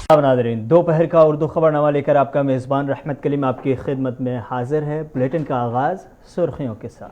नाज़रीन, दोपहर का उर्दू खबरनामा लेकर आपका मेज़बान रहमत कलीम आपकी खिदमत में हाजिर है। बुलेटिन का आगाज़ सुर्खियों के साथ।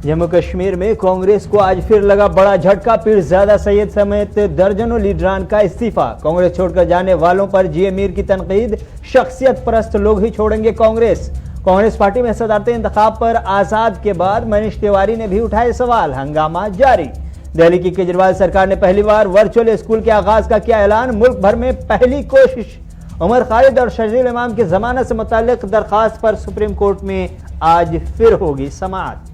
जम्मू कश्मीर में कांग्रेस को आज फिर लगा बड़ा झटका। पीरज़ादा सैयद समेत दर्जनों लीडरान का इस्तीफा। कांग्रेस छोड़कर जाने वालों पर जी मीर की तनकीद। शख्सियत परस्त लोग ही छोड़ेंगे कांग्रेस। कांग्रेस पार्टी में सदारती इंतखाब पर आजाद के बाद मनीष तिवारी ने भी उठाए सवाल। हंगामा जारी। दिल्ली की केजरीवाल सरकार ने पहली बार वर्चुअल स्कूल के आगाज का किया ऐलान। मुल्क भर में पहली कोशिश। उमर खालिद और शजील इमाम की जमानत से मुताल्लिक दरखास्त पर सुप्रीम कोर्ट में आज फिर होगी समाअत।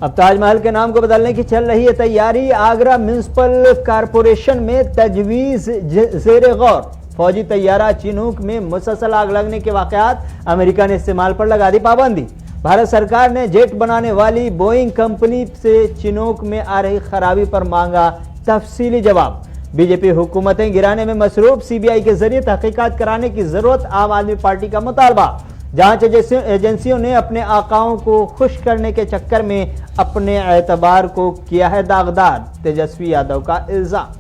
अब ताजमहल के नाम को बदलने की चल रही है तैयारी। आगरा म्युनिसिपल कारपोरेशन में तजवीज जेर गौर। फौजी तैयारा चिनूक में मुसलसल आग लगने के वाकयात। अमेरिका ने इस्तेमाल पर लगा दी पाबंदी। भारत सरकार ने जेट बनाने वाली बोइंग कंपनी से चिनूक में आ रही खराबी पर मांगा तफसीली जवाब। बीजेपी हुकूमतें गिराने में मसरूफ। सीबीआई के जरिए तहकीकात कराने की जरूरत। आम आदमी पार्टी का मुतालबा। जांच एजेंसियों ने अपने आकाओं को खुश करने के चक्कर में अपने एतबार को किया है दागदार। तेजस्वी यादव का इल्जाम।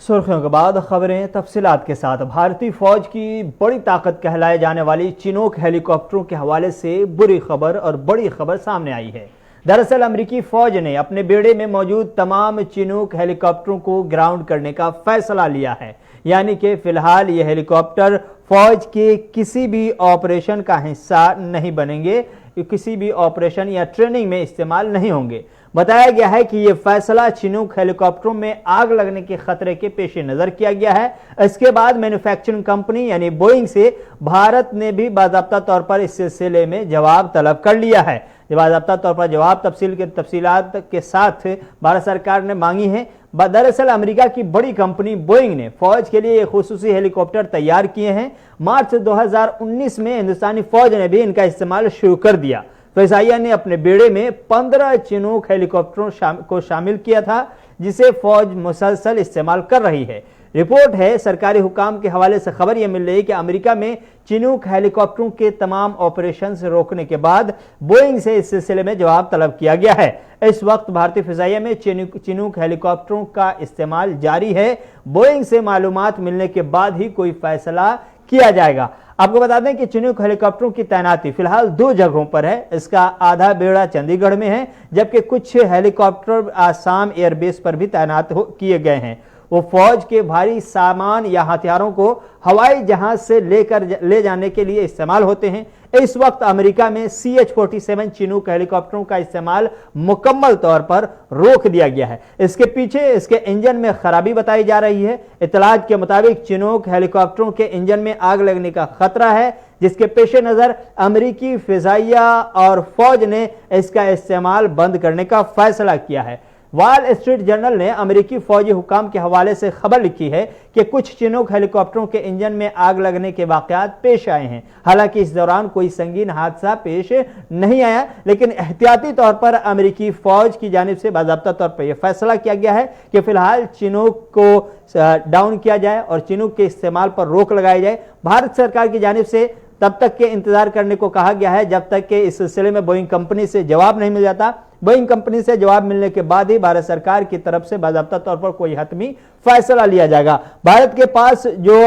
सुर्खियों के बाद खबरें तफसीलात के साथ। भारतीय फौज की बड़ी ताकत कहलाए जाने वाली चिनूक हेलीकॉप्टरों के हवाले से बुरी खबर और बड़ी खबर सामने आई है। दरअसल अमेरिकी फौज ने अपने बेड़े में मौजूद तमाम चिनूक हेलीकॉप्टरों को ग्राउंड करने का फैसला लिया है। यानी कि फिलहाल ये हेलीकॉप्टर फौज के किसी भी ऑपरेशन का हिस्सा नहीं बनेंगे, किसी भी ऑपरेशन या ट्रेनिंग में इस्तेमाल नहीं होंगे। बताया गया है कि यह फैसला चिनूक हेलीकॉप्टरों में आग लगने के खतरे के पेश नजर किया गया है। इसके बाद मैन्युफैक्चरिंग कंपनी यानी बोइंग से भारत ने भी बाज़ाब्ता तौर पर इस सिलसिले में जवाब तलब कर लिया है। बाज़ाब्ता तौर पर जवाब तफसीलात के साथ भारत सरकार ने मांगी है। दरअसल अमेरिका की बड़ी कंपनी बोइंग ने फौज के लिए खुसूसी हेलीकॉप्टर तैयार किए हैं। मार्च 2019 में हिंदुस्तानी फौज ने भी इनका इस्तेमाल शुरू कर दिया। फैजाइया ने अपने बेड़े में 15 चिनूक हेलीकॉप्टरों को शामिल किया था, जिसे फौज मुसलसल इस्तेमाल कर रही है। रिपोर्ट है सरकारी हुकाम के हवाले से खबर यह मिल रही है कि अमेरिका में चिनूक हेलीकॉप्टरों के तमाम ऑपरेशन रोकने के बाद बोइंग से इस सिलसिले में जवाब तलब किया गया है। इस वक्त भारतीय फिजाइया में चिनूक हेलीकॉप्टरों का इस्तेमाल जारी है। बोइंग से मालूमात मिलने के बाद ही कोई फैसला किया जाएगा। आपको बता दें कि चिनूक हेलीकॉप्टरों की तैनाती फिलहाल 2 जगहों पर है। इसका आधा बेड़ा चंडीगढ़ में है, जबकि कुछ हेलीकॉप्टर आसाम एयरबेस पर भी तैनात किए गए हैं। वो फौज के भारी सामान या हथियारों को हवाई जहाज से ले जाने के लिए इस्तेमाल होते हैं। इस वक्त अमेरिका में CH-47 चिनूक हेलीकॉप्टरों का इस्तेमाल मुकम्मल तौर पर रोक दिया गया है। इसके पीछे इसके इंजन में खराबी बताई जा रही है। इत्तलात के मुताबिक चिनूक हेलीकॉप्टरों के इंजन में आग लगने का खतरा है, जिसके पेश नजर अमेरिकी फिजाइया और फौज ने इसका इस्तेमाल बंद करने का फैसला किया है। वॉल स्ट्रीट जर्नल ने अमेरिकी फौजी हुकाम के हवाले से खबर लिखी है कि कुछ चिनूक हेलीकॉप्टरों के इंजन में आग लगने के वाकयात पेश आए हैं। हालांकि इस दौरान कोई संगीन हादसा पेश नहीं आया, लेकिन एहतियाती तौर पर अमेरिकी फौज की जानिब से बाज़ाब्ता तौर पर यह फैसला किया गया है कि फिलहाल चिनूक को डाउन किया जाए और चिनूक के इस्तेमाल पर रोक लगाई जाए। भारत सरकार की जानिब से तब तक के इंतजार करने को कहा गया है जब तक कि इस सिलसिले में बोइंग कंपनी से जवाब नहीं मिल जाता। बोइंग कंपनी से जवाब मिलने के बाद ही भारत सरकार की तरफ से बाज़ाब्ता तौर पर कोई हतमी फैसला लिया जाएगा। भारत के पास जो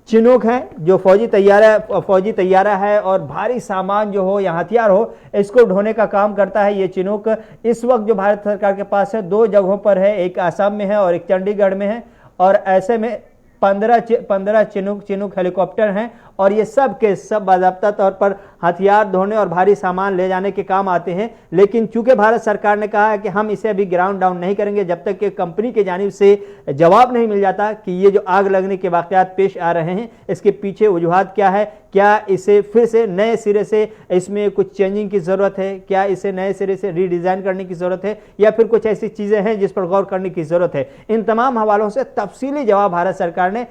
चिनूक है, जो फौजी तैयारा है और भारी सामान जो हो या हथियार हो, इसको ढोने का काम करता है ये चिनूक। इस वक्त जो भारत सरकार के पास है 2 जगहों पर है, एक आसाम में है और एक चंडीगढ़ में है। और ऐसे में 15 चिनूक हेलीकॉप्टर हैं और ये सब के सब बाज़ाब्ता तौर पर हथियार ढोने और भारी सामान ले जाने के काम आते हैं। लेकिन चूंकि भारत सरकार ने कहा है कि हम इसे अभी ग्राउंड डाउन नहीं करेंगे जब तक कि कंपनी के जानिब से जवाब नहीं मिल जाता कि ये जो आग लगने के वाकयात पेश आ रहे हैं इसके पीछे वजूहात क्या है, क्या इसे फिर से नए सिरे से इसमें कुछ चेंजिंग की ज़रूरत है, क्या इसे नए सिरे से रीडिज़ाइन करने की ज़रूरत है, या फिर कुछ ऐसी चीज़ें हैं जिस पर गौर करने की ज़रूरत है। इन तमाम हवालों से तफसीली जवाब भारत सरकार ने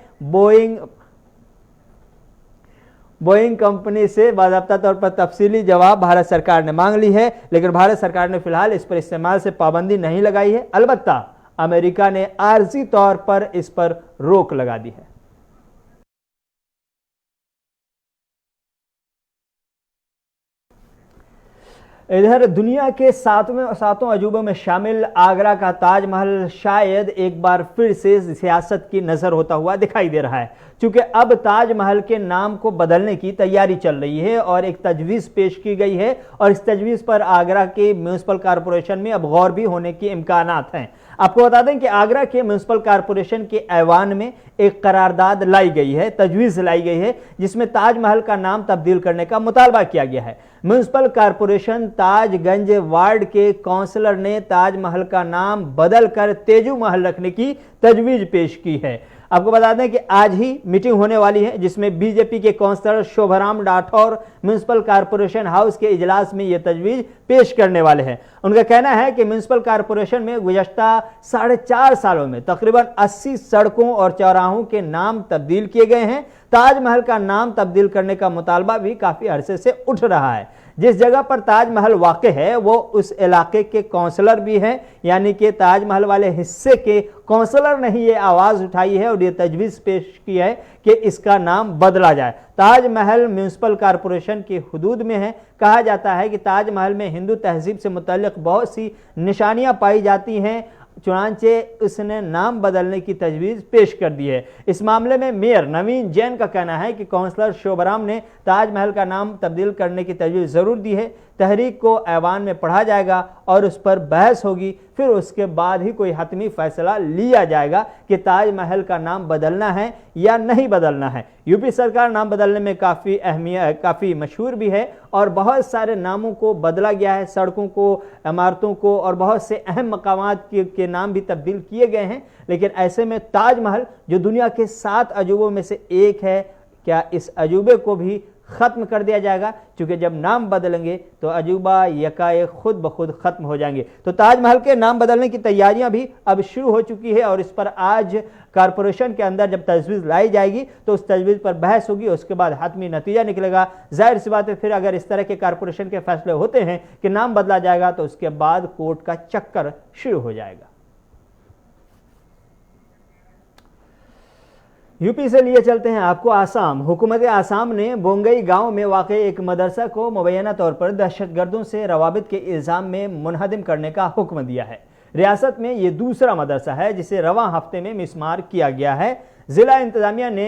बोइंग कंपनी से बाज़ाब्ता तौर पर तफसीली जवाब भारत सरकार ने मांग ली है। लेकिन भारत सरकार ने फिलहाल इस पर इस्तेमाल से पाबंदी नहीं लगाई है। अलबत्ता अमेरिका ने आर्जी तौर पर इस पर रोक लगा दी है। इधर दुनिया के सातों अजूबों में शामिल आगरा का ताजमहल शायद एक बार फिर से सियासत की नजर होता हुआ दिखाई दे रहा है, क्योंकि अब ताजमहल के नाम को बदलने की तैयारी चल रही है और एक तजवीज़ पेश की गई है और इस तजवीज़ पर आगरा के म्यूनिसिपल कॉरपोरेशन में अब गौर भी होने के इम्कानात हैं। आपको बता दें कि आगरा के म्यूनिसिपल कॉरपोरेशन के ऐवान में एक करारदाद लाई गई है, तजवीज़ लाई गई है, जिसमें ताजमहल का नाम तब्दील करने का मुतालबा किया गया है। म्यूनिसिपल कॉरपोरेशन ताजगंज वार्ड के काउंसलर ने ताजमहल का नाम बदलकर तेजू महल रखने की तजवीज़ पेश की है। आपको बता दें कि आज ही मीटिंग होने वाली है, जिसमें बीजेपी के councillor Shobharam Rathore municipal corporation house के इजलास में यह तजवीज़ पेश करने वाले हैं। उनका कहना है कि म्यूनिसिपल कॉरपोरेशन में गुज़श्ता 4.5 सालों में तकरीबन 80 सड़कों और चौराहों के नाम तब्दील किए गए हैं। ताजमहल का नाम तब्दील करने का मुतालबा भी काफ़ी अरसे से उठ रहा है। जिस जगह पर ताजमहल वाक़ है वो उस इलाके के काउंसलर भी हैं, यानी कि ताजमहल वाले हिस्से के काउंसलर ने ही ये आवाज़ उठाई है और ये तजवीज़ पेश की है कि इसका नाम बदला जाए। ताजमहल म्यूनिसिपल कॉरपोरेशन की हुदूद में है। कहा जाता है कि ताजमहल में हिंदू तहजीब से मुतल्लिक़ बहुत सी निशानियाँ पाई जाती हैं, चुनांचे उसने नाम बदलने की तजवीज़ पेश कर दी है। इस मामले में मेयर नवीन जैन का कहना है कि काउंसलर शोभराम ने ताजमहल का नाम तब्दील करने की तजवीज़ ज़रूर दी है। तहरीक को ऐवान में पढ़ा जाएगा और उस पर बहस होगी, फिर उसके बाद ही कोई हतमी फैसला लिया जाएगा कि ताजमहल का नाम बदलना है या नहीं बदलना है। यूपी सरकार नाम बदलने में काफ़ी मशहूर भी है और बहुत सारे नामों को बदला गया है, सड़कों को, इमारतों को और बहुत से अहम मकामात के नाम भी तब्दील किए गए हैं। लेकिन ऐसे में ताजमहल जो दुनिया के 7 अजूबों में से एक है, क्या इस अजूबे को भी ख़त्म कर दिया जाएगा? क्योंकि जब नाम बदलेंगे तो अजूबा यकायक खुद ब खुद ख़त्म हो जाएंगे। तो ताजमहल के नाम बदलने की तैयारियां भी अब शुरू हो चुकी है और इस पर आज कॉरपोरेशन के अंदर जब तजवीज़ लाई जाएगी तो उस तजवीज़ पर बहस होगी, उसके बाद हतमी नतीजा निकलेगा। जाहिर सी बात है, फिर अगर इस तरह के कॉरपोरेशन के फैसले होते हैं कि नाम बदला जाएगा तो उसके बाद कोर्ट का चक्कर शुरू हो जाएगा। यूपी से लिए चलते हैं आपको आसाम। हुकूमत आसाम ने बोंगई गांव में वाक़ई एक मदरसा को मुबैना तौर पर दहशतगर्दों से रवाबित के इल्ज़ाम में मुनहदिम करने का हुक्म दिया है। रियासत में ये दूसरा मदरसा है जिसे रवां हफ्ते में मिसमार किया गया है। ज़िला इंतज़ामिया ने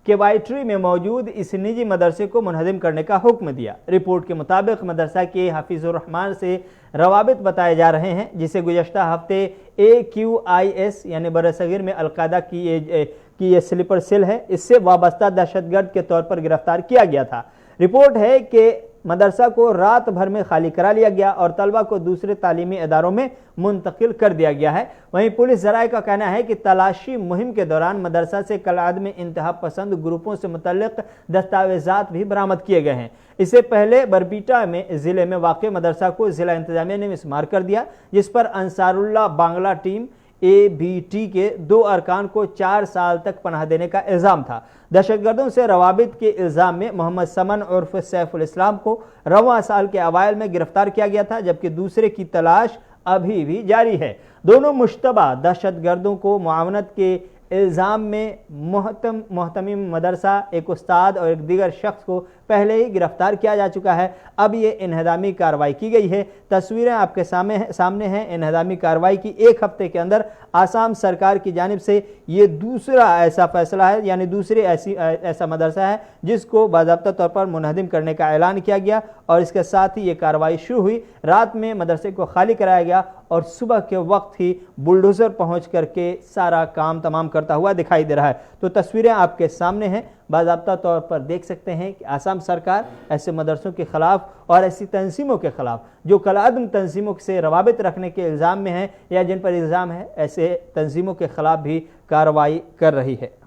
केवाइट्री में मौजूद इस निजी मदरसे को मुनहदिम करने का हुक्म दिया। रिपोर्ट के मुताबिक मदरसा के हफीज़ुर रहमान से रवाबित बताए जा रहे हैं, जिसे गुज़श्ता हफ्ते AQIS यानी बरसगीर में अलकायदा की ये स्लीपर सेल है, इससे वाबस्ता दहशतगर्द के तौर पर गिरफ्तार किया गया था। रिपोर्ट है कि मदरसा को रात भर में खाली करा लिया गया और तलबा को दूसरे तालीमी इदारों में मुंतकिल कर दिया गया है। वहीं पुलिस ज़राए का कहना है कि तलाशी मुहिम के दौरान मदरसा से कलादम इंतहा पसंद ग्रुपों से मुतल्लिक़ दस्तावेज़ात भी बरामद किए गए हैं। इससे पहले बरबीटा में ज़िले में वाक़ मदरसा को ज़िला इंतज़ामिया ने मिसमार कर दिया, जिस पर अंसारुल्लाह बांग्ला टीम ABT के 2 अरकान को 4 साल तक पनाह देने का इल्ज़ाम था। दहशतगर्दों से रवाबित के इल्ज़ाम में मोहम्मद समन उर्फ सैफुल इस्लाम को रवां साल के अवाइल में गिरफ्तार किया गया था, जबकि दूसरे की तलाश अभी भी जारी है। दोनों मुश्तबा दहशतगर्दों को मुआवनत के इल्ज़ाम में मोहतमिम मदरसा, एक उस्ताद और एक दीगर शख्स को पहले ही गिरफ्तार किया जा चुका है। अब ये इन्हदामी कार्रवाई की गई है। तस्वीरें आपके सामने हैं। इन्हदामी कार्रवाई की 1 हफ्ते के अंदर आसाम सरकार की जानिब से ये दूसरा ऐसा फैसला है, यानी दूसरी ऐसा मदरसा है जिसको बाज़ाब्ता तौर पर मुनहदिम करने का ऐलान किया गया और इसके साथ ही ये कार्रवाई शुरू हुई। रात में मदरसे को खाली कराया गया और सुबह के वक्त ही बुलडोज़र पहुँच करके सारा काम तमाम करता हुआ दिखाई दे रहा है। तो तस्वीरें आपके सामने हैं। बाज़ाब्ता तौर पर देख सकते हैं कि आसाम सरकार ऐसे मदरसों के ख़िलाफ़ और ऐसी तंजीमों के ख़िलाफ़ जो कलादम तंजीमों से रवाबित रखने के इल्ज़ाम में है या जिन पर इल्ज़ाम है, ऐसे तंजीमों के ख़िलाफ़ भी कार्रवाई कर रही है।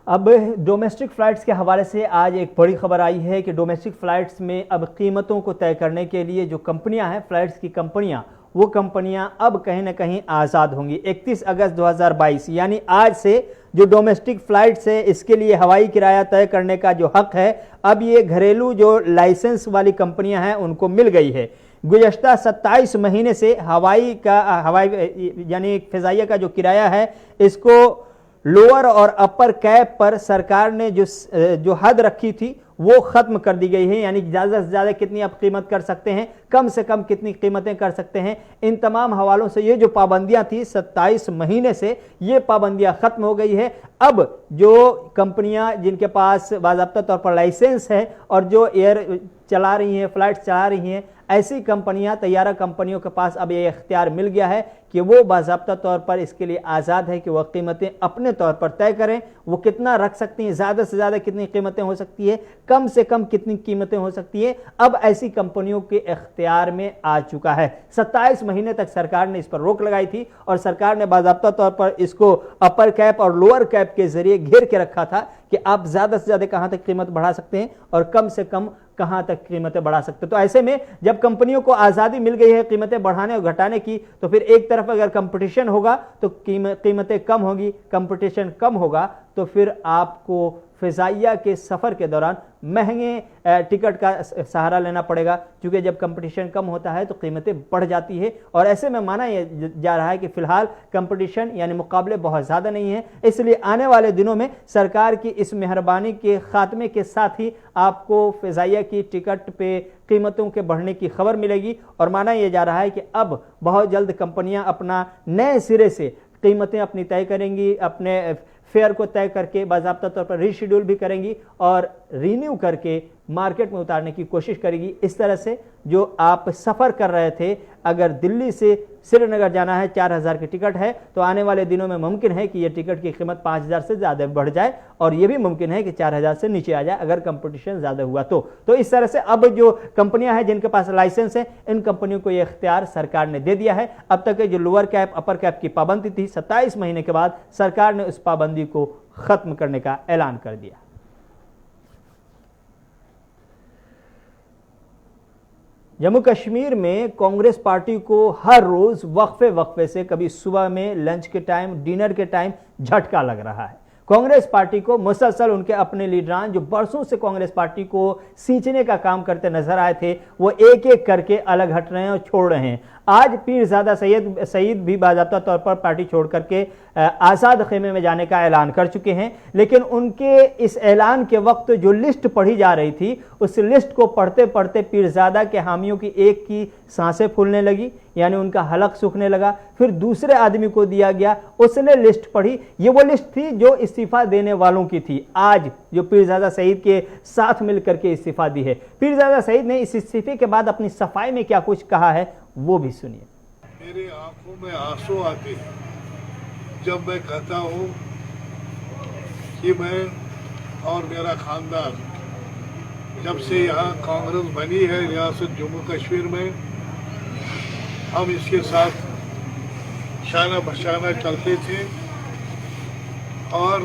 अब डोमेस्टिक फ़्लाइट्स के हवाले से आज एक बड़ी खबर आई है कि डोमेस्टिक फ़्लाइट्स में अब कीमतों को तय करने के लिए जो कंपनियां हैं, फ़्लाइट्स की कंपनियां, वो कंपनियां अब कहीं ना कहीं आज़ाद होंगी। 31 अगस्त 2022 यानी आज से जो डोमेस्टिक फ्लाइट्स है इसके लिए हवाई किराया तय करने का जो हक है अब ये घरेलू जो लाइसेंस वाली कंपनियां हैं उनको मिल गई है। गुज़श्ता 27 महीने से हवाई यानी फिजाइया का जो किराया है इसको लोअर और अपर कैप पर सरकार ने जो हद रखी थी वो खत्म कर दी गई है। यानी ज़्यादा से ज़्यादा कितनी आप कीमत कर सकते हैं, कम से कम कितनी कीमतें कर सकते हैं। इन तमाम हवालों से ये जो पाबंदियां थी 27 महीने से ये पाबंदियां खत्म हो गई है। अब जो कंपनियां जिनके पास बाज़ाब्ता तौर पर लाइसेंस है और जो एयर चला रही हैं, फ्लाइट चला रही हैं, ऐसी कंपनियां, तैयारा कंपनियों के पास अब ये इख्तियार मिल गया है कि वो बाज़ाब्ता तौर पर इसके लिए आज़ाद है कि वह कीमतें अपने तौर पर तय करें। वो कितना रख सकती हैं, ज़्यादा से ज़्यादा कितनी कीमतें हो सकती है, कम से कम कितनी कीमतें हो सकती है, अब ऐसी कंपनियों के इख्तियार में आ चुका है। 27 महीने तक सरकार ने इस पर रोक लगाई थी और सरकार ने बाज़ाब्ता तौर पर इसको अपर कैप और लोअर कैप के जरिए घेर के रखा था कि आप ज़्यादा से ज़्यादा कहाँ तक कीमत बढ़ा सकते हैं और कम से कम कहां तक कीमतें बढ़ा सकते। तो ऐसे में जब कंपनियों को आज़ादी मिल गई है कीमतें बढ़ाने और घटाने की, तो फिर एक तरफ अगर कंपटीशन होगा तो कीमतें कम होगी, कंपटीशन कम होगा तो फिर आपको फिजाइया के सफ़र के दौरान महंगे टिकट का सहारा लेना पड़ेगा, क्योंकि जब कंपटीशन कम होता है तो कीमतें बढ़ जाती है। और ऐसे में माना जा रहा है कि फिलहाल कंपटीशन यानी मुकाबले बहुत ज़्यादा नहीं है, इसलिए आने वाले दिनों में सरकार की इस मेहरबानी के खात्मे के साथ ही आपको फिजाइया की टिकट पे कीमतों के बढ़ने की खबर मिलेगी। और माना यह जा रहा है कि अब बहुत जल्द कंपनियां अपना नए सिरे से कीमतें अपनी तय करेंगी, अपने फेयर को तय करके बाज़ाब्ता तौर पर रीशेड्यूल भी करेंगी और रीन्यू करके मार्केट में उतारने की कोशिश करेगी। इस तरह से जो आप सफ़र कर रहे थे, अगर दिल्ली से श्रीनगर जाना है, 4000 की टिकट है, तो आने वाले दिनों में मुमकिन है कि यह टिकट की कीमत 5000 से ज़्यादा बढ़ जाए और यह भी मुमकिन है कि 4000 से नीचे आ जाए अगर कंपटीशन ज़्यादा हुआ तो इस तरह से अब जो कंपनियां हैं जिनके पास लाइसेंस है, इन कंपनियों को यह इख्तियार सरकार ने दे दिया है। अब तक जो लोअर कैप अपर कैप की पाबंदी थी 27 महीने के बाद सरकार ने उस पाबंदी को ख़त्म करने का ऐलान कर दिया। जम्मू कश्मीर में कांग्रेस पार्टी को हर रोज वक्फे वक्फे से, कभी सुबह में, लंच के टाइम, डिनर के टाइम झटका लग रहा है। कांग्रेस पार्टी को मुसलसल उनके अपने लीडरान जो बरसों से कांग्रेस पार्टी को सींचने का काम करते नजर आए थे, वो एक एक करके अलग हट रहे हैं और छोड़ रहे हैं। आज पीरजादा सईद भी बाज़ाब्ता तौर पर पार्टी छोड़ करके आज़ाद खेमे में जाने का ऐलान कर चुके हैं, लेकिन उनके इस ऐलान के वक्त जो लिस्ट पढ़ी जा रही थी उस लिस्ट को पढ़ते पढ़ते पीरजादा के हामियों की एक की सांसें फूलने लगी, यानी उनका हलक सूखने लगा। फिर दूसरे आदमी को दिया गया, उसने लिस्ट पढ़ी, ये वो लिस्ट थी जो इस्तीफा देने वालों की थी। आज जो पीरजादा सईद के साथ मिलकर के इस्तीफा दी है, पीरजादा सईद ने इस इस्तीफे के बाद अपनी सफाई में क्या कुछ कहा है वो भी सुनिए। मेरी आंखों में आंसू आते हैं जब मैं कहता हूँ कि मैं और मेरा खानदान जब से यहाँ कांग्रेस बनी है रियासत जम्मू कश्मीर में, हम इसके साथ शाना बशाना चलते थे और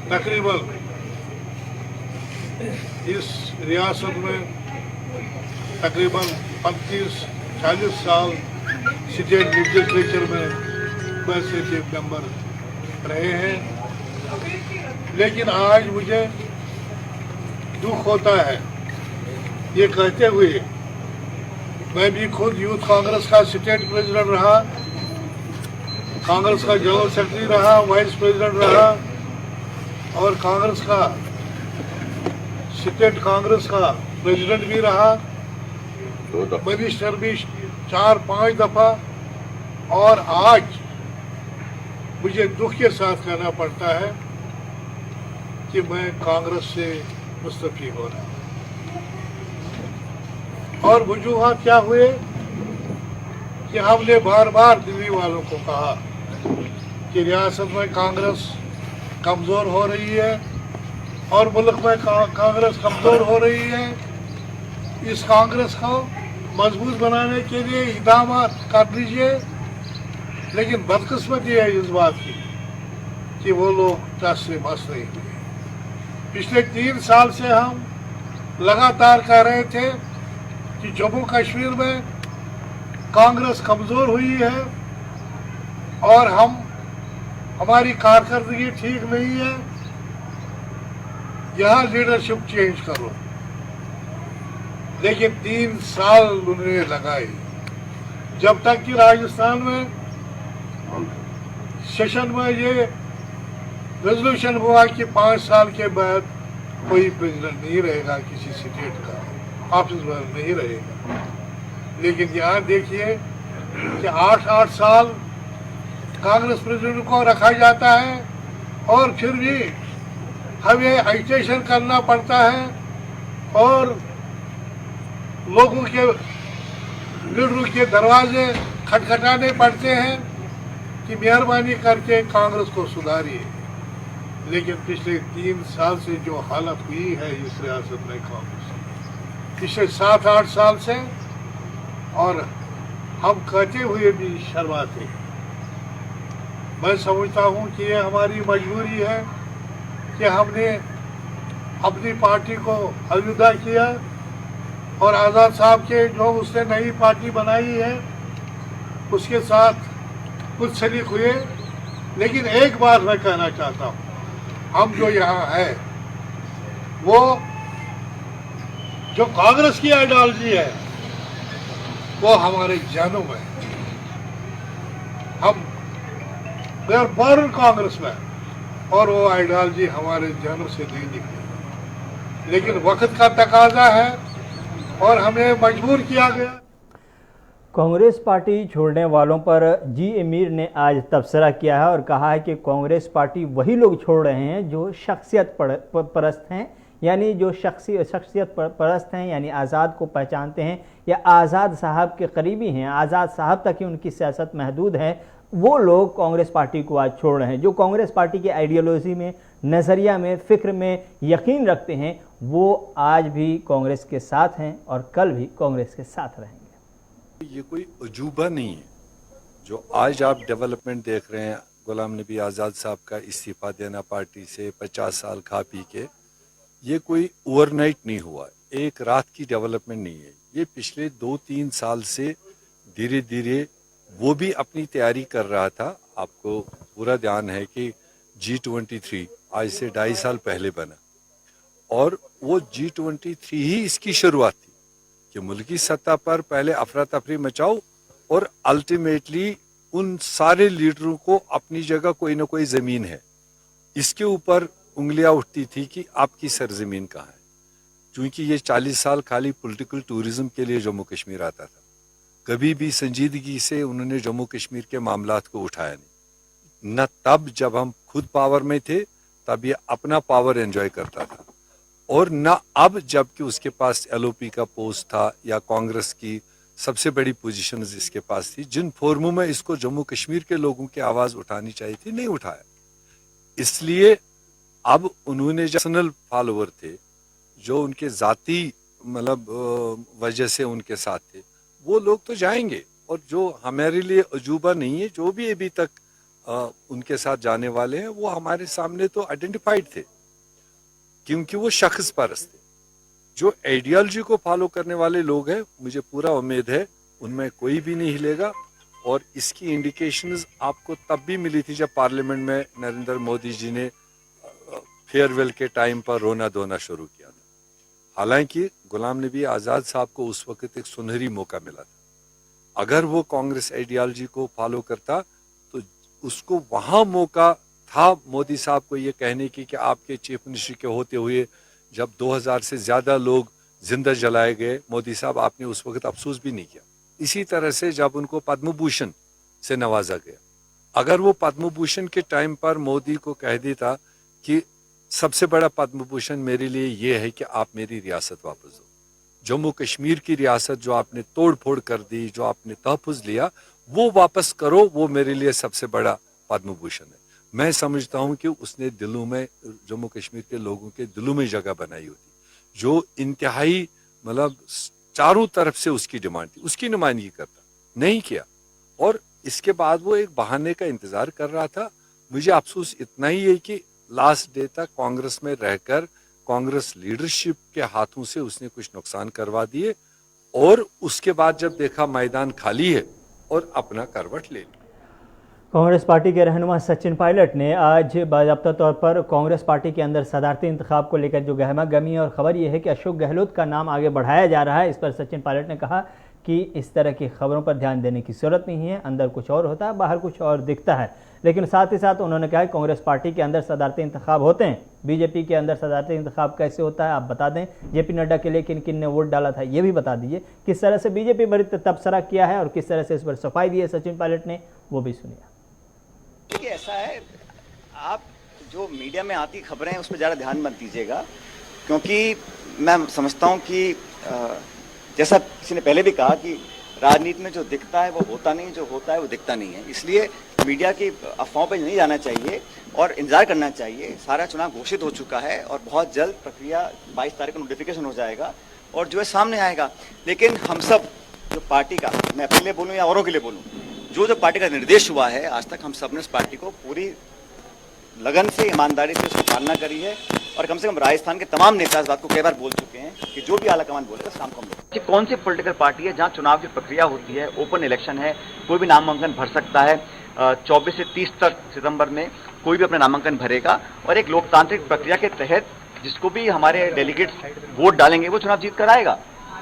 तकरीबन इस रियासत में तकरीबन 35-40 साल स्टेट लेजिस्लेचर में वैसे चीफ मेंबर रहे हैं। लेकिन आज मुझे दुख होता है ये कहते हुए, मैं भी खुद यूथ कांग्रेस का स्टेट प्रेसिडेंट रहा, कांग्रेस का जनरल सेक्रेटरी रहा, वाइस प्रेसिडेंट रहा और कांग्रेस का स्टेट कांग्रेस का प्रेसिडेंट भी रहा, मिनिस्टर भी 4-5 दफा। और आज मुझे दुख के साथ कहना पड़ता है कि मैं कांग्रेस से मुस्तफी हो रहा हूं। और वजूहात क्या हुए कि हमने बार बार दिल्ली वालों को कहा कि रियासत में कांग्रेस कमज़ोर हो रही है और मुल्क में कांग्रेस कमज़ोर हो रही है। इस कांग्रेस को मजबूत बनाने के लिए इक़दाम कर दीजिए। लेकिन बदकिस्मती है इस बात की कि वो लोग टस से मस नहीं हुए। पिछले 3 साल से हम लगातार कह रहे थे कि जम्मू कश्मीर में कांग्रेस कमजोर हुई है और हमारी कारकर्दगी ठीक नहीं है, यहाँ लीडरशिप चेंज करो। लेकिन 3 साल उन्होंने लगाए, जब तक कि राजस्थान में सेशन में ये रेजोल्यूशन हुआ कि 5 साल के बाद कोई प्रेसिडेंट नहीं रहेगा, किसी स्टेट का ऑफिस में नहीं रहेगा। लेकिन यहाँ देखिए कि 8-8 साल कांग्रेस प्रेसिडेंट को रखा जाता है और फिर भी हमें एजिटेशन करना पड़ता है और लोगों के लीडरों के दरवाजे खटखटाने पड़ते हैं कि मेहरबानी करके कांग्रेस को सुधारिए। लेकिन पिछले 3 साल से जो हालत हुई है इस रियासत में कांग्रेस पिछले 7-8 साल से, और हम कहते हुए भी शर्माते हैं। मैं समझता हूं कि ये हमारी मजबूरी है कि हमने अपनी पार्टी को अलविदा किया और आज़ाद साहब के जो उसने नई पार्टी बनाई है उसके साथ कुछ शरीक हुए। लेकिन एक बात मैं कहना चाहता हूँ, हम जो यहाँ है वो जो कांग्रेस की आइडियोलॉजी है वो हमारे जानों में है। हम वी आर बोर्न कांग्रेस में और वो आइडियोलॉजी हमारे जानों से नहीं निकली। लेकिन वक्त का तकाजा है और हमें मजबूर किया गया। कांग्रेस पार्टी छोड़ने वालों पर जी मीर ने आज तबसरा किया है और कहा है कि कांग्रेस पार्टी वही लोग छोड़ रहे हैं जो शख्सियत परस्त हैं, यानी जो शख्सियत परस्त हैं, यानी आज़ाद को पहचानते हैं या आज़ाद साहब के करीबी हैं, आज़ाद साहब तक ही उनकी सियासत महदूद है, वो लोग कांग्रेस पार्टी को आज छोड़ रहे हैं। जो कांग्रेस पार्टी की आइडियोलॉजी में, नज़रिया में, फ़िक्र में यकीन रखते हैं, वो आज भी कांग्रेस के साथ हैं और कल भी कांग्रेस के साथ रहेंगे। ये कोई अजूबा नहीं है जो आज आप डेवलपमेंट देख रहे हैं। गुलाम नबी आज़ाद साहब का इस्तीफा देना पार्टी से 50 साल खा पी के, ये कोई ओवरनाइट नहीं हुआ, एक रात की डेवलपमेंट नहीं है। ये पिछले 2-3 साल से धीरे धीरे वो भी अपनी तैयारी कर रहा था। आपको पूरा ध्यान है कि G23 आज से 2.5 साल पहले बना और वो G23 ही इसकी शुरुआत थी कि मुल्की सत्ता पर पहले अफरा तफरी मचाओ और अल्टीमेटली उन सारे लीडरों को अपनी जगह कोई ना कोई ज़मीन है, इसके ऊपर उंगलियां उठती थी कि आपकी सरजमीन कहाँ है। क्योंकि ये 40 साल खाली पॉलिटिकल टूरिज्म के लिए जम्मू कश्मीर आता था, कभी भी संजीदगी से उन्होंने जम्मू कश्मीर के मामलात को उठाया नहीं। न तब जब हम खुद पावर में थे तब ये अपना पावर एंजॉय करता था, और न अब जबकि उसके पास LOP का पोस्ट था या कांग्रेस की सबसे बड़ी पोजीशन इसके पास थी। जिन फोरमों में इसको जम्मू कश्मीर के लोगों की आवाज़ उठानी चाहिए थी, नहीं उठाया। इसलिए अब उन्होंने जो पर्सनल फॉलोवर थे, जो उनके ज़ाती मतलब वजह से उनके साथ थे, वो लोग तो जाएंगे। और जो हमारे लिए अजूबा नहीं है, जो भी अभी तक उनके साथ जाने वाले हैं, वो हमारे सामने तो आइडेंटिफाइड थे क्योंकि वो शख्स परस्त थे। जो आइडियोलॉजी को फॉलो करने वाले लोग हैं, मुझे पूरा उम्मीद है उनमें कोई भी नहीं हिलेगा। और इसकी इंडिकेशंस आपको तब भी मिली थी जब पार्लियामेंट में नरेंद्र मोदी जी ने फेयरवेल के टाइम पर रोना धोना शुरू किया था। हालांकि गुलाम नबी आज़ाद साहब को उस वक्त एक सुनहरी मौका मिला था। अगर वो कांग्रेस आइडियोलॉजी को फॉलो करता तो उसको वहाँ मौका था मोदी साहब को ये कहने की कि आपके चीफ मिनिस्टर के होते हुए जब 2000 से ज़्यादा लोग जिंदा जलाए गए, मोदी साहब आपने उस वक्त अफसोस भी नहीं किया। इसी तरह से जब उनको पद्म भूषण से नवाजा गया, अगर वो पद्म भूषण के टाइम पर मोदी को कह देता कि सबसे बड़ा पद्म भूषण मेरे लिए ये है कि आप मेरी रियासत वापस दो, जम्मू कश्मीर की रियासत जो आपने तोड़ फोड़ कर दी, जो आपने तहफ़्फ़ुज़ लिया, वो वापस करो, वो मेरे लिए सबसे बड़ा पद्म भूषण है। मैं समझता हूँ कि उसने दिलों में, जम्मू कश्मीर के लोगों के दिलों में जगह बनाई होती, जो इंतहाई मतलब चारों तरफ से उसकी डिमांड थी, उसकी नुमाइंदगी करता, नहीं किया। और इसके बाद वो एक बहाने का इंतज़ार कर रहा था। मुझे अफसोस इतना ही है कि लास्ट डे तक कांग्रेस में रहकर कांग्रेस लीडरशिप के हाथों से उसने कुछ नुकसान करवा दिए और उसके बाद जब देखा मैदान खाली है और अपना करवट ले ली। कांग्रेस पार्टी के रहनुमा सचिन पायलट ने आज बाकायदा तौर पर कांग्रेस पार्टी के अंदर सदारती इंतखाब को लेकर जो गहमा गहमी और खबर यह है कि अशोक गहलोत का नाम आगे बढ़ाया जा रहा है, इस पर सचिन पायलट ने कहा कि इस तरह की खबरों पर ध्यान देने की जरूरत नहीं है, अंदर कुछ और होता है, बाहर कुछ और दिखता है। लेकिन साथ ही साथ उन्होंने कहा कि कांग्रेस पार्टी के अंदर सदारती इंतखाब होते हैं, बीजेपी के अंदर सदारती इंतखाब कैसे होता है आप बता दें, जेपी नड्डा के लिए किन किन ने वोट डाला था ये भी बता दीजिए, किस तरह से बीजेपी पर तबसरा किया है और किस तरह से इस पर सफाई दी है सचिन पायलट ने, वो भी सुनिए। देखिए ऐसा है, आप जो मीडिया में आती खबरें उस पर ज़्यादा ध्यान मत दीजिएगा, क्योंकि मैं समझता हूँ कि जैसा किसी ने पहले भी कहा कि राजनीति में जो दिखता है वो होता नहीं, जो होता है वो दिखता नहीं है। इसलिए मीडिया की अफवाहों पर नहीं जाना चाहिए और इंतजार करना चाहिए। सारा चुनाव घोषित हो चुका है और बहुत जल्द प्रक्रिया 22 तारीख को नोटिफिकेशन हो जाएगा और जो है सामने आएगा। लेकिन हम सब जो पार्टी का, मैं अपने लिए बोलूँ या औरों के लिए बोलूँ, जो पार्टी का निर्देश हुआ है आज तक हम सब ने इस पार्टी को पूरी लगन से, ईमानदारी से उसकी पालना करी है और कम से कम राजस्थान के तमाम नेता इस बात को कई बार बोल चुके हैं कि जो भी आला कमान बोलेगा शाम को हम लोग। कि कौन सी पॉलिटिकल पार्टी है जहां चुनाव की प्रक्रिया होती है, ओपन इलेक्शन है, कोई भी नामांकन भर सकता है, 24 से 30 तक सितंबर में कोई भी अपना नामांकन भरेगा और एक लोकतांत्रिक प्रक्रिया के तहत जिसको भी हमारे डेलीगेट्स वोट डालेंगे वो चुनाव जीत कर आएगा।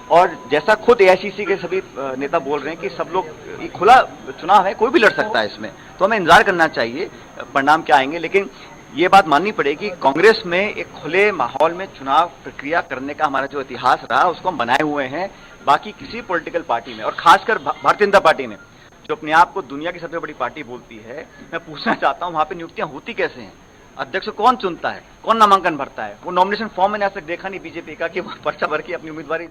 और जैसा खुद एआईसीसी के सभी नेता बोल रहे हैं कि सब लोग, ये खुला चुनाव है, कोई भी लड़ सकता है इसमें, तो हमें इंतजार करना चाहिए परिणाम क्या आएंगे। लेकिन ये बात माननी पड़ेगी, कांग्रेस में एक खुले माहौल में चुनाव प्रक्रिया करने का हमारा जो इतिहास रहा उसको हम बनाए हुए हैं। बाकी किसी पॉलिटिकल पार्टी में और खासकर भारतीय जनता पार्टी में जो अपने आप को दुनिया की सबसे बड़ी पार्टी बोलती है, मैं पूछना चाहता हूँ वहां पे नियुक्तियां होती कैसे हैं? अध्यक्ष को कौन चुनता है, कौन नामांकन भरता है? वो नॉमिनेशन फॉर्म मैंने आज तक देखा नहीं बीजेपी का कि वो पर्चा भर के अपनी उम्मीदवारी।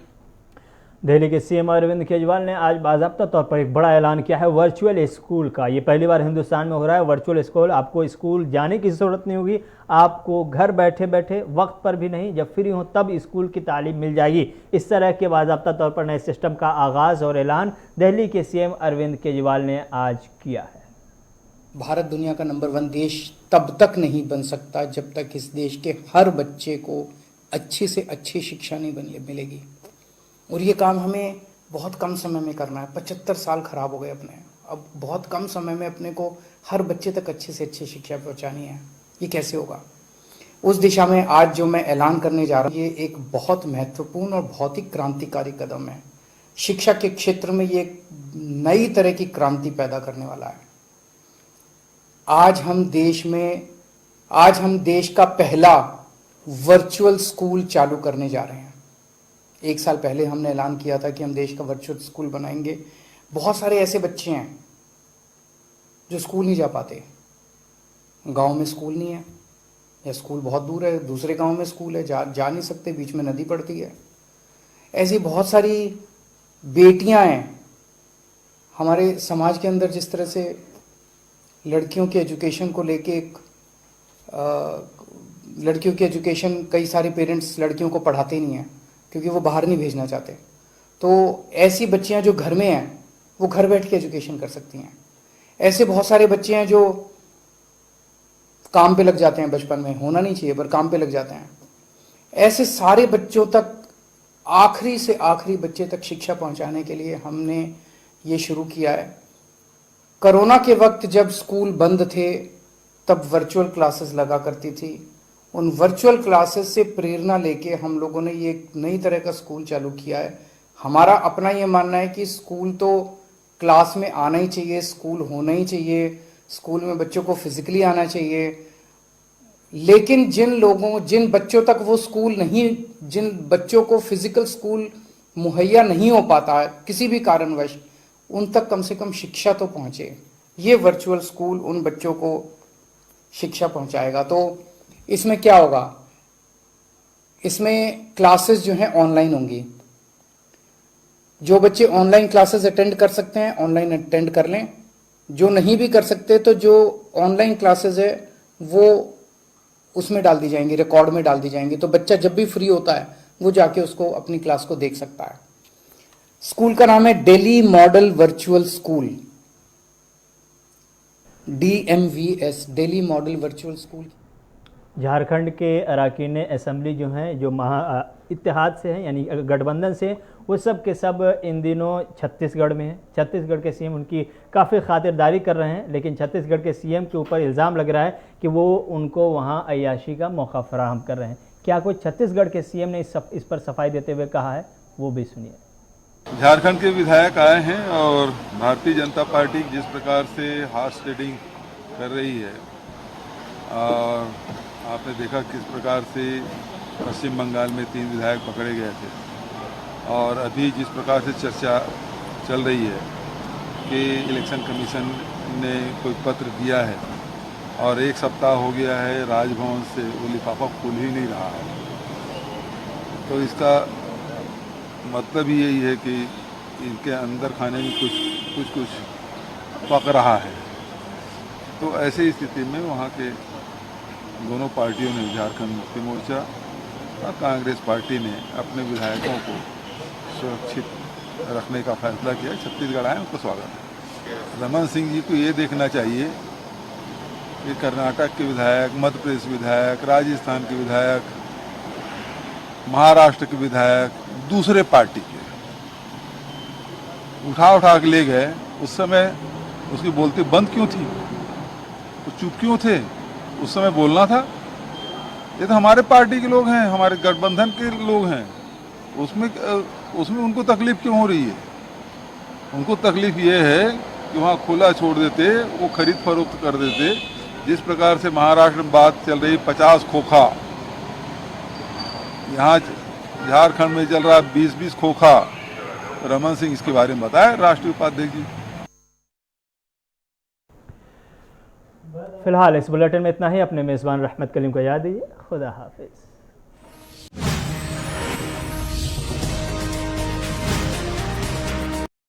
दिल्ली के सीएम अरविंद केजरीवाल ने आज बाकायदा तौर पर एक बड़ा ऐलान किया है वर्चुअल स्कूल का। ये पहली बार हिंदुस्तान में हो रहा है वर्चुअल स्कूल। आपको स्कूल जाने की ज़रूरत नहीं होगी, आपको घर बैठे बैठे वक्त पर भी नहीं, जब फ्री हो तब स्कूल की तालीम मिल जाएगी। इस तरह के बाकायदा तौर पर नए सिस्टम का आगाज़ और ऐलान दिल्ली के सीएम अरविंद केजरीवाल ने आज किया है। भारत दुनिया का नंबर 1 देश तब तक नहीं बन सकता जब तक इस देश के हर बच्चे को अच्छी से अच्छी शिक्षा नहीं मिलेगी। और ये काम हमें बहुत कम समय में करना है। 75 साल खराब हो गए अपने, अब बहुत कम समय में अपने को हर बच्चे तक अच्छी से अच्छी शिक्षा पहुंचानी है। ये कैसे होगा? उस दिशा में आज जो मैं ऐलान करने जा रहा हूँ, ये एक बहुत महत्वपूर्ण और बहुत ही क्रांतिकारी कदम है। शिक्षा के क्षेत्र में ये एक नई तरह की क्रांति पैदा करने वाला है। आज हम देश का पहला वर्चुअल स्कूल चालू करने जा रहे हैं। 1 साल पहले हमने ऐलान किया था कि हम देश का वर्चुअल स्कूल बनाएंगे। बहुत सारे ऐसे बच्चे हैं जो स्कूल नहीं जा पाते, गांव में स्कूल नहीं है या स्कूल बहुत दूर है, दूसरे गांव में स्कूल है, जा नहीं सकते, बीच में नदी पड़ती है। ऐसी बहुत सारी बेटियां हैं हमारे समाज के अंदर। जिस तरह से लड़कियों की एजुकेशन को लेके लड़कियों की एजुकेशन, कई सारे पेरेंट्स लड़कियों को पढ़ाते ही नहीं हैं क्योंकि वो बाहर नहीं भेजना चाहते। तो ऐसी बच्चियां जो घर में हैं वो घर बैठ के एजुकेशन कर सकती हैं। ऐसे बहुत सारे बच्चे हैं जो काम पे लग जाते हैं, बचपन में होना नहीं चाहिए पर काम पे लग जाते हैं। ऐसे सारे बच्चों तक, आखिरी से आखिरी बच्चे तक शिक्षा पहुंचाने के लिए हमने ये शुरू किया है। कोरोना के वक्त जब स्कूल बंद थे तब वर्चुअल क्लासेस लगा करती थी। उन वर्चुअल क्लासेस से प्रेरणा लेके हम लोगों ने ये एक नई तरह का स्कूल चालू किया है। हमारा अपना ये मानना है कि स्कूल तो क्लास में आना ही चाहिए, स्कूल होना ही चाहिए, स्कूल में बच्चों को फिजिकली आना चाहिए। लेकिन जिन बच्चों तक वो स्कूल नहीं, जिन बच्चों को फिजिकल स्कूल मुहैया नहीं हो पाता है किसी भी कारणवश, उन तक कम से कम शिक्षा तो पहुंचे। ये वर्चुअल स्कूल उन बच्चों को शिक्षा पहुंचाएगा। तो इसमें क्या होगा? इसमें क्लासेस जो हैं ऑनलाइन होंगी। जो बच्चे ऑनलाइन क्लासेस अटेंड कर सकते हैं ऑनलाइन अटेंड कर लें, जो नहीं भी कर सकते तो जो ऑनलाइन क्लासेस है वो उसमें डाल दी जाएंगी, रिकॉर्ड में डाल दी जाएंगी। तो बच्चा जब भी फ्री होता है वो जाके उसको अपनी क्लास को देख सकता है। स्कूल का नाम है Delhi model virtual school, DMVS, Delhi model virtual school. Jharkhand के अरकान असेंबली जो हैं, जो महा इत्तेहाद से हैं यानी गठबंधन से, वो सब के सब इन दिनों छत्तीसगढ़ में हैं। छत्तीसगढ़ के सीएम उनकी काफ़ी खातिरदारी कर रहे हैं, लेकिन छत्तीसगढ़ के सीएम के ऊपर इल्ज़ाम लग रहा है कि वो उनको वहाँ अय्याशी का मौका फराहम कर रहे हैं। क्या कोई छत्तीसगढ़ के सीएम ने इस पर सफाई देते हुए कहा है, वो भी सुनिए। झारखंड के विधायक आए हैं और भारतीय जनता पार्टी जिस प्रकार से हॉर्स ट्रेडिंग कर रही है, और आपने देखा किस प्रकार से पश्चिम बंगाल में 3 विधायक पकड़े गए थे, और अभी जिस प्रकार से चर्चा चल रही है कि इलेक्शन कमीशन ने कोई पत्र दिया है और 1 सप्ताह हो गया है राजभवन से वो लिफाफा खुल ही नहीं रहा है, तो इसका मतलब ही यही है कि इनके अंदर खाने में कुछ पक रहा है। तो ऐसी स्थिति में वहाँ के दोनों पार्टियों ने, झारखंड मुक्ति मोर्चा और कांग्रेस पार्टी ने अपने विधायकों को सुरक्षित रखने का फैसला किया। छत्तीसगढ़ आए, उनको स्वागत है। रमन सिंह जी को ये देखना चाहिए कि कर्नाटक के विधायक, मध्य प्रदेश विधायक, राजस्थान के विधायक, महाराष्ट्र के विधायक दूसरे पार्टी के उठा के ले गए, उस समय उसकी बोलती बंद क्यों थी? तो चुप क्यों थे? उस समय बोलना था। ये तो हमारे पार्टी के लोग हैं, हमारे गठबंधन के लोग हैं, उसमें उनको तकलीफ क्यों हो रही है? उनको तकलीफ ये है कि वहाँ खुला छोड़ देते, वो खरीद फरोख्त कर देते। जिस प्रकार से महाराष्ट्र में बात चल रही 50 खोखा, यहाँ झारखंड में चल रहा 20-20 खोखा। रमन सिंह इसके बारे में बताए, राष्ट्रीय उपाध्यक्ष जी। फिलहाल इस बुलेटिन में इतना ही। अपने मेज़बान रहमत कलीम को याद दीजिए। खुदा हाफिज।